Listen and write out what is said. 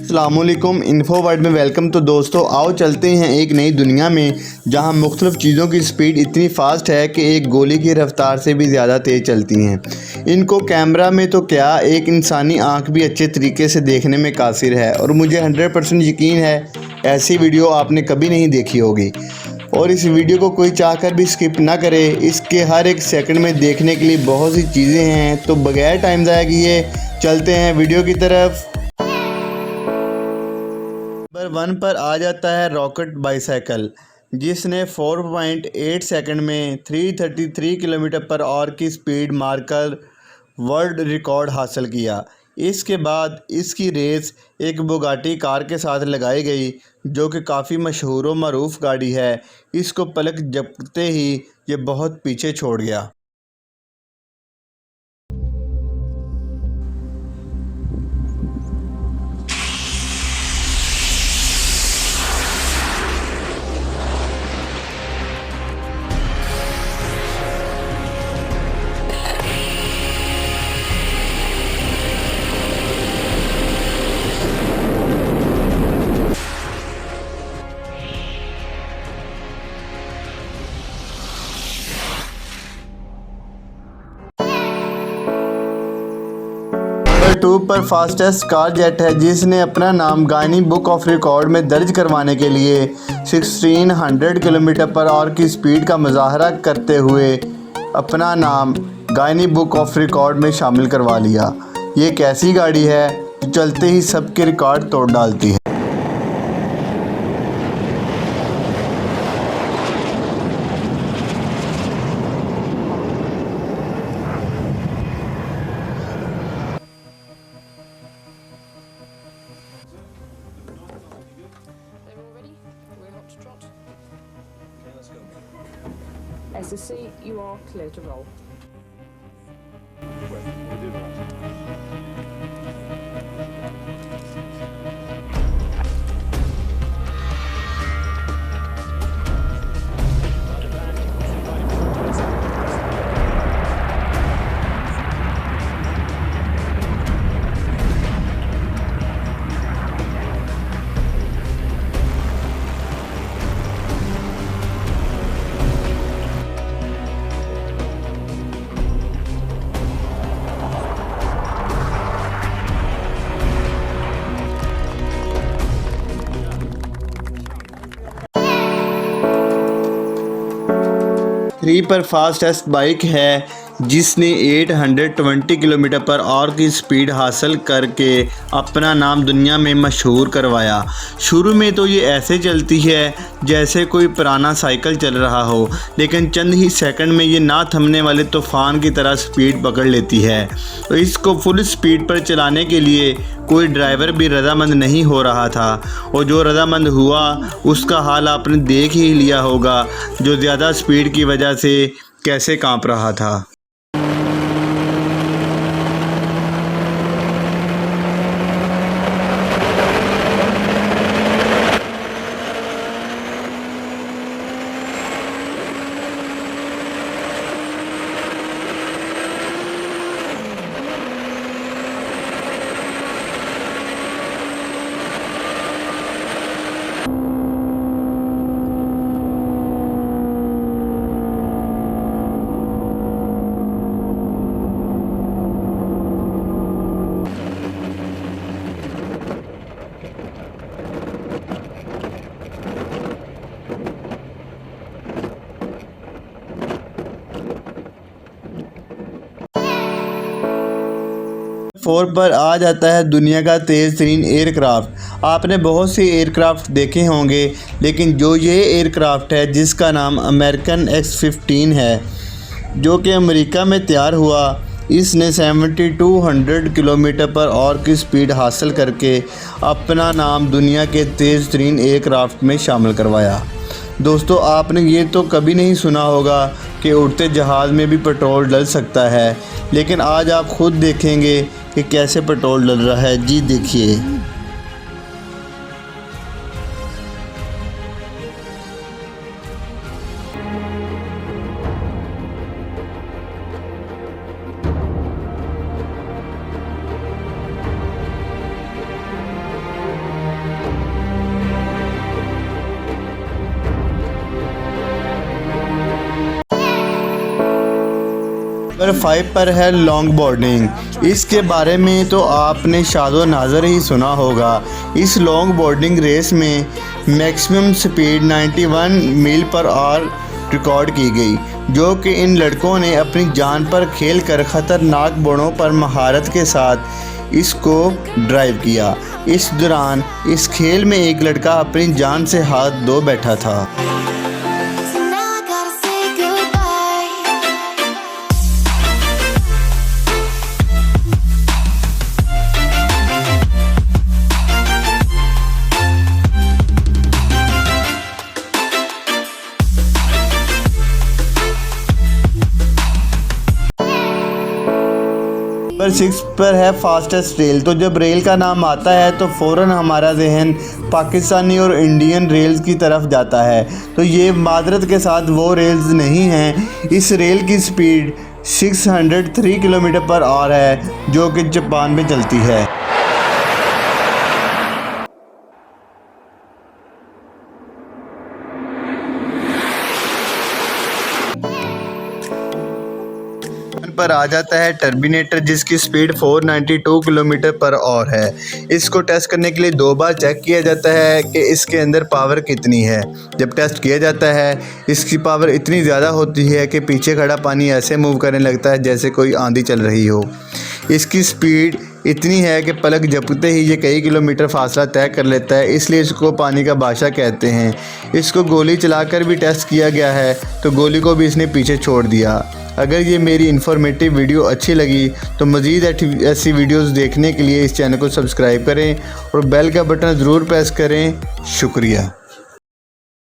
अस्सलामुअलैकुम info world में welcome. तो दोस्तों आओ चलते हैं एक नई दुनिया में जहां मुख्तलिफ़ चीज़ों की स्पीड इतनी फ़ास्ट है कि एक गोली की रफ़्तार से भी ज़्यादा तेज़ चलती हैं। इनको कैमरा में तो क्या एक इंसानी आँख भी अच्छे तरीके से देखने में कासिर है और मुझे 100% यकीन है ऐसी वीडियो आपने कभी नहीं देखी होगी। और इस वीडियो को कोई चाहकर भी स्किप ना करे, इसके हर एक सेकंड में देखने के लिए बहुत सी चीज़ें हैं। तो बगैर टाइम ज़ाया किए चलते हैं वीडियो की तरफ। नंबर 1 पर आ जाता है रॉकेट बाईसाइकिल, जिसने 4.8 सेकंड में 333 किलोमीटर पर आवर की स्पीड मारकर वर्ल्ड रिकॉर्ड हासिल किया। इसके बाद इसकी रेस एक बुगाटी कार के साथ लगाई गई, जो कि काफ़ी मशहूर व मरूफ गाड़ी है। इसको पलक झपकते ही ये बहुत पीछे छोड़ गया। नंबर 2 पर फास्टेस्ट कार जेट है, जिसने अपना नाम गाइनी बुक ऑफ रिकॉर्ड में दर्ज करवाने के लिए 1600 किलोमीटर पर आवर की स्पीड का मुजाहरा करते हुए अपना नाम गाइनी बुक ऑफ रिकॉर्ड में शामिल करवा लिया। ये एक ऐसी गाड़ी है जो चलते ही सबके रिकॉर्ड तोड़ डालती है। SSC, you are clear to roll. Three पर फास्टेस्ट बाइक है, जिसने 820 किलोमीटर पर आवर की स्पीड हासिल करके अपना नाम दुनिया में मशहूर करवाया। शुरू में तो ये ऐसे चलती है जैसे कोई पुराना साइकिल चल रहा हो, लेकिन चंद ही सेकंड में ये ना थमने वाले तूफ़ान की तरह स्पीड पकड़ लेती है। तो इसको फुल स्पीड पर चलाने के लिए कोई ड्राइवर भी रजामंद नहीं हो रहा था, और जो रजामंद हुआ उसका हाल आपने देख ही लिया होगा, जो ज़्यादा स्पीड की वजह से कैसे कांप रहा था। फोर पर आ जाता है दुनिया का तेज़ तरीन एयरक्राफ्ट। आपने बहुत से एयरक्राफ्ट देखे होंगे, लेकिन जो ये एयरक्राफ्ट है जिसका नाम अमेरिकन X-15 है, जो कि अमेरिका में तैयार हुआ, इसने 7200 किलोमीटर पर आवर की स्पीड हासिल करके अपना नाम दुनिया के तेज़ तरीन एयरक्राफ्ट में शामिल करवाया। दोस्तों आपने ये तो कभी नहीं सुना होगा कि उड़ते जहाज़ में भी पेट्रोल डल सकता है, लेकिन आज आप खुद देखेंगे कि कैसे पेट्रोल डल रहा है। जी देखिए। नंबर 5 पर है लॉन्ग बोर्डिंग। इसके बारे में तो आपने शादो नाज़र ही सुना होगा। इस लॉन्ग बोर्डिंग रेस में मैक्सिमम स्पीड 91 मील पर आवर रिकॉर्ड की गई, जो कि इन लड़कों ने अपनी जान पर खेल कर ख़तरनाक बोर्डों पर महारत के साथ इसको ड्राइव किया। इस दौरान इस खेल में एक लड़का अपनी जान से हाथ धो बैठा था। नंबर 6 पर है फास्टेस्ट रेल। तो जब रेल का नाम आता है तो फ़ौरन हमारा जहन पाकिस्तानी और इंडियन रेल्स की तरफ जाता है। तो ये मादरत के साथ वो रेल्स नहीं हैं। इस रेल की स्पीड 603 किलोमीटर पर आवर है, जो कि जापान में चलती है। पर आ जाता है टर्मिनेटर, जिसकी स्पीड 492 किलोमीटर पर आवर है। इसको टेस्ट करने के लिए 2 बार चेक किया जाता है कि इसके अंदर पावर कितनी है। जब टेस्ट किया जाता है, इसकी पावर इतनी ज़्यादा होती है कि पीछे खड़ा पानी ऐसे मूव करने लगता है जैसे कोई आंधी चल रही हो। इसकी स्पीड इतनी है कि पलक झपकते ही ये कई किलोमीटर फासला तय कर लेता है, इसलिए इसको पानी का बादशाह कहते हैं। इसको गोली चलाकर भी टेस्ट किया गया है, तो गोली को भी इसने पीछे छोड़ दिया। अगर ये मेरी इन्फॉर्मेटिव वीडियो अच्छी लगी तो मज़ीद ऐसी वीडियोस देखने के लिए इस चैनल को सब्सक्राइब करें और बेल का बटन ज़रूर प्रेस करें। शुक्रिया।